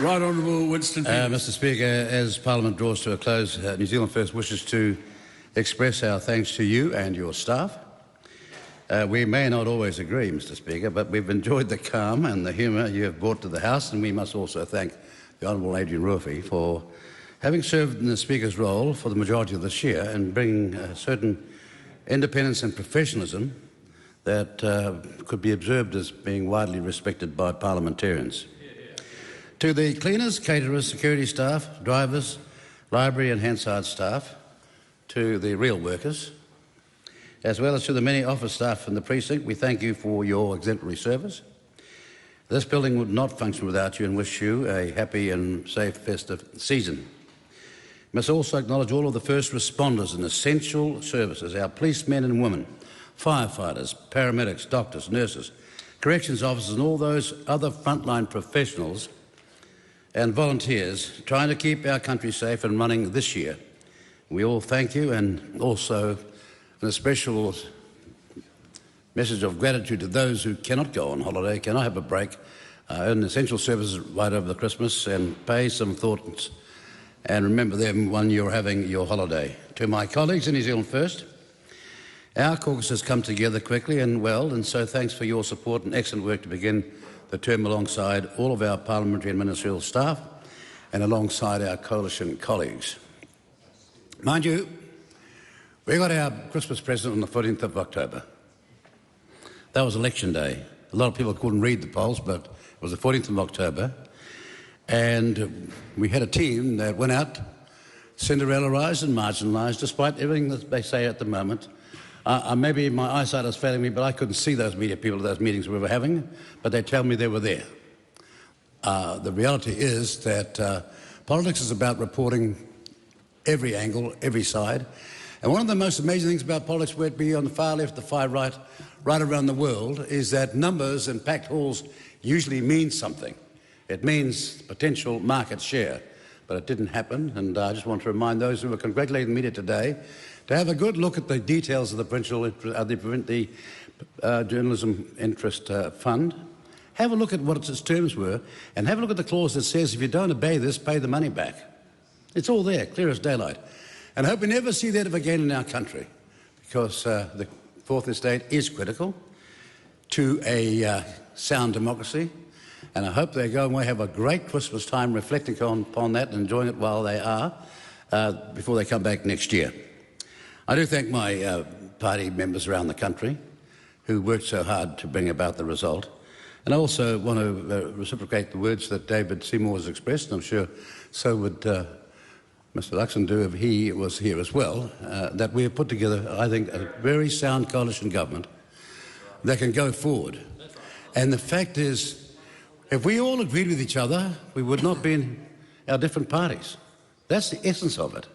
Right Honourable Winston Peters. Mr Speaker, as Parliament draws to a close, New Zealand First wishes to express our thanks to you and your staff. We may not always agree, Mr Speaker, but we've enjoyed the calm and the humour you have brought to the House, and we must also thank the Honourable Adrian Ruffy for having served in the Speaker's role for the majority of this year and bringing a certain independence and professionalism that could be observed as being widely respected by parliamentarians. To the cleaners, caterers, security staff, drivers, library and Hansard staff, to the real workers, as well as to the many office staff in the precinct, we thank you for your exemplary service. This building would not function without you and wish you a happy and safe festive season. We must also acknowledge all of the first responders in essential services, our policemen and women, firefighters, paramedics, doctors, nurses, corrections officers and all those other frontline professionals and volunteers trying to keep our country safe and running this year. We all thank you, and also a special message of gratitude to those who cannot go on holiday, cannot have a break, earn essential services right over the Christmas and pay some thoughts and remember them when you're having your holiday. To my colleagues in New Zealand First, our caucus has come together quickly and well, and so thanks for your support and excellent work to begin the term alongside all of our parliamentary and ministerial staff and alongside our coalition colleagues. Mind you, we got our Christmas present on the 14th of October. That was election day. A lot of people couldn't read the polls, but it was the 14th of October. And we had a team that went out, Cinderellaised and marginalised, despite everything that they say at the moment. Maybe my eyesight is failing me, but I couldn't see those media people at those meetings we were having, but they tell me they were there. The reality is that politics is about reporting every angle, every side. And one of the most amazing things about politics, whether it be on the far left, the far right, right around the world, is that numbers and packed halls usually mean something. It means potential market share, but it didn't happen. And I just want to remind those who were congratulating the media today to have a good look at the details of the Journalism Interest Fund. Have a look at what its terms were, and have a look at the clause that says if you don't obey this, pay the money back. It's all there, clear as daylight. And I hope we never see that again in our country, because the Fourth Estate is critical to a sound democracy. And I hope they go and we have a great Christmas time reflecting upon that and enjoying it while they are, before they come back next year. I do thank my party members around the country who worked so hard to bring about the result. And I also want to reciprocate the words that David Seymour has expressed, and I'm sure so would Mr Luxon do if he was here as well, that we have put together, I think, a very sound coalition government that can go forward. And the fact is, if we all agreed with each other, we would not be in our different parties. That's the essence of it.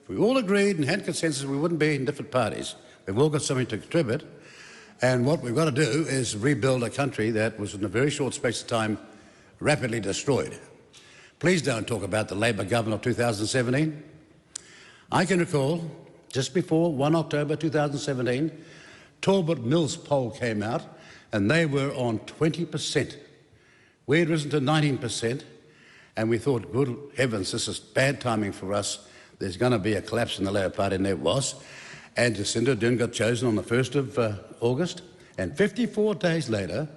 If we all agreed and had consensus, we wouldn't be in different parties. We've all got something to contribute, and what we've got to do is rebuild a country that was, in a very short space of time, rapidly destroyed. Please don't talk about the Labor government of 2017. I can recall, just before 1 October 2017, Talbot Mills poll came out, and they were on 20%. We had risen to 19%, and we thought, good heavens, this is bad timing for us. There's going to be a collapse in the Labour Party, and there was. And Jacinda Ardern got chosen on the 1st of August, and 54 days later,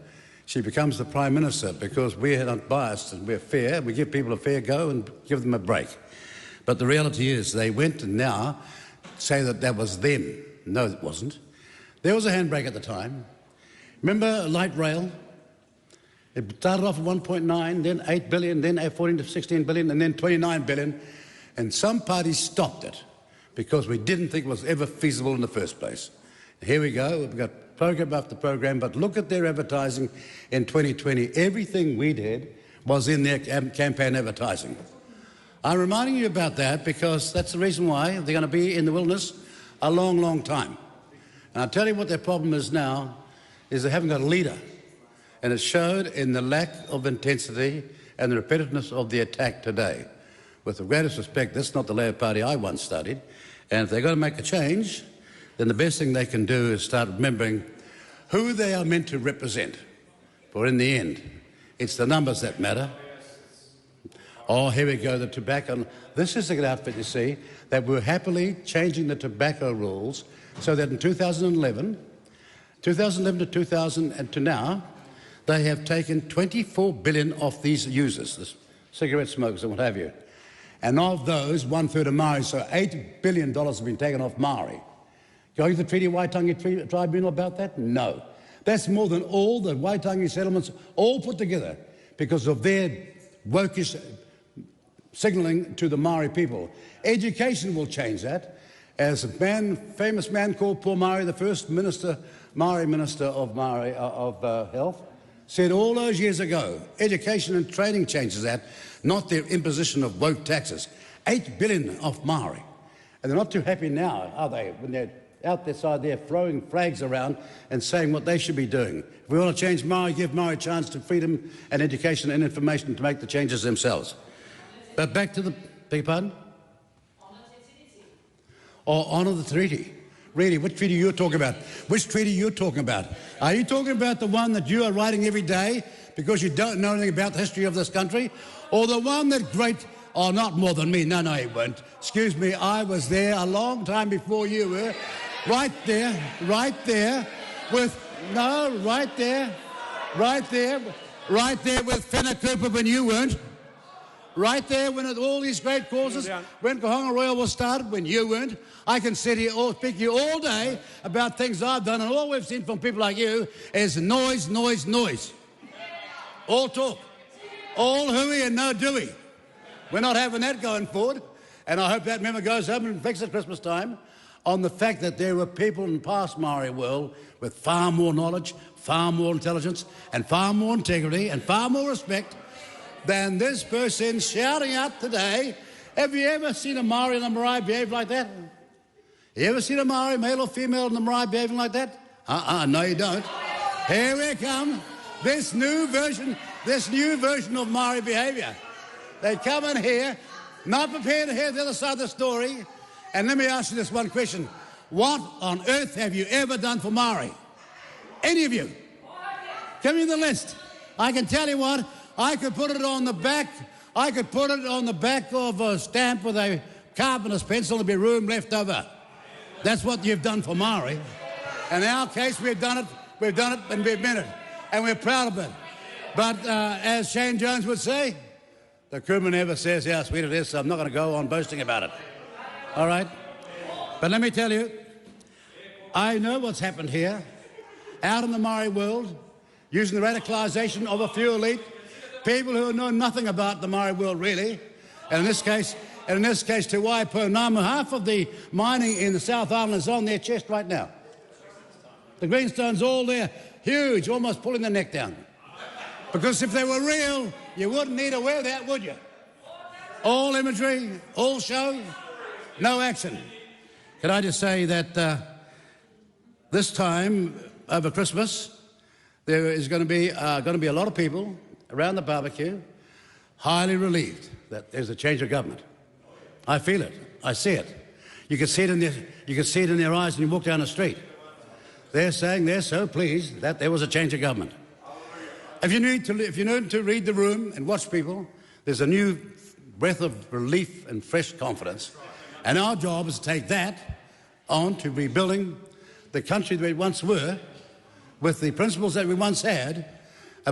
she becomes the Prime Minister, because we're not biased and we're fair. We give people a fair go and give them a break. But the reality is they went and now say that that was them. No, it wasn't. There was a handbrake at the time. Remember light rail? It started off at 1.9, then 8 billion, then 14 to 16 billion, and then 29 billion. And some parties stopped it because we didn't think it was ever feasible in the first place. Here we go, we've got program after program, but look at their advertising in 2020. Everything we did was in their campaign advertising. I'm reminding you about that because that's the reason why they're going to be in the wilderness a long, long time. And I'll tell you what their problem is now, is they haven't got a leader. And it showed in the lack of intensity and the repetitiveness of the attack today. With the greatest respect, this is not the Labour Party I once studied, and if they're going to make a change, then the best thing they can do is start remembering who they are meant to represent. For in the end, it's the numbers that matter. Oh, here we go, the tobacco. This is the outfit, you see, that we're happily changing the tobacco rules so that in 2011 to 2000 and to now, they have taken 24 billion off these users, the cigarette smokers and what have you. And of those, 1/3 are Maori, so $8 billion have been taken off Maori. Going to the Treaty Waitangi Tribunal about that? No. That's more than all the Waitangi settlements all put together because of their wokish signalling to the Maori people. Education will change that. As a famous man called Paul Maori, the first Maori minister of health, said all those years ago, education and training changes that, not their imposition of woke taxes. 8 billion off Maori. And they're not too happy now, are they, when they're out their side there throwing flags around and saying what they should be doing. If we want to change Maori, give Maori a chance to freedom and education and information to make the changes themselves. But back to the, beg your pardon? Or honour the treaty. Really, which treaty you're talking about? Which treaty you're talking about? Are you talking about the one that you are writing every day because you don't know anything about the history of this country? Or the one that oh, not more than me. No, you weren't. Excuse me, I was there a long time before you were. Right there with Whena Cooper when you weren't. Right there when all these great causes, when Kahonga Royal was started, when you weren't. I can sit here speak to you all day about things I've done, and all we've seen from people like you is noise. All talk. All hooey and no doey. We're not having that going forward, and I hope that memo goes home and reflects at Christmas time on the fact that there were people in the past Maori world with far more knowledge, far more intelligence, and far more integrity, and far more respect than this person shouting out today. Have you ever seen a Maori and a Marae behave like that? You ever seen a Maori, male or female, and a Marae behaving like that? No, you don't. Here we come. This new version of Maori behaviour. They come in here, not prepared to hear the other side of the story. And let me ask you this one question. What on earth have you ever done for Maori? Any of you? Give me the list. I can tell you what. I could put it on the back of a stamp with a carpenter's pencil. There'd be room left over. That's what you've done for Maori. In our case, we've done it and we've meant it. And we're proud of it. But as Shane Jones would say, the Krooman never says how sweet it is, so I'm not going to go on boasting about it. All right? But let me tell you, I know what's happened here. Out in the Maori world, using the radicalisation of a few elite, people who know nothing about the Maori world really, and in this case to Waiponamu, half of the mining in the South Island is on their chest right now. The greenstone's all there, huge, almost pulling the neck down. Because if they were real, you wouldn't need to wear that, would you? All imagery, all show, no action. Can I just say that this time over Christmas, there is going to be a lot of people around the barbecue, highly relieved that there's a change of government. I feel it. I see it. You can see it in their eyes when you walk down the street. They're saying they're so pleased that there was a change of government. If you need to read the room and watch people, there's a new breath of relief and fresh confidence. And our job is to take that on to rebuilding the country that we once were, with the principles that we once had,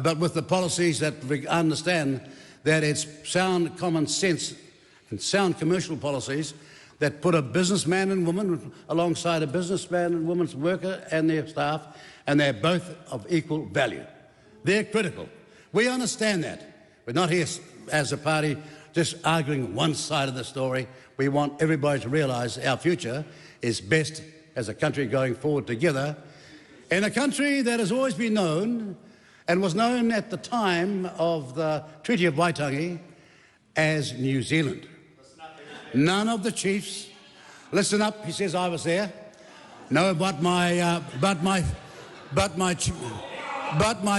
but with the policies that we understand that it's sound common sense and sound commercial policies that put a businessman and woman alongside a businessman and woman's worker and their staff, and they're both of equal value. They're critical. We understand that. We're not here as a party just arguing one side of the story. We want everybody to realise our future is best as a country going forward together, in a country that has always been known and was known at the time of the Treaty of Waitangi as New Zealand. None of the chiefs, listen up, he says I was there. No, but my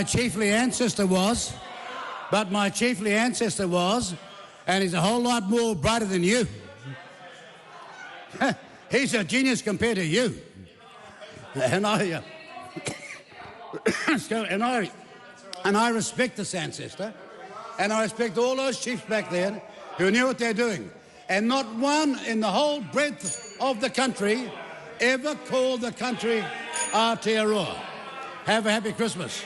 chiefly ancestor was. But my chiefly ancestor was, and he's a whole lot more brighter than you. He's a genius compared to you. And I respect this ancestor. and I respect all those chiefs back then who knew what they're doing. And not one in the whole breadth of the country ever called the country Aotearoa. Have a happy Christmas.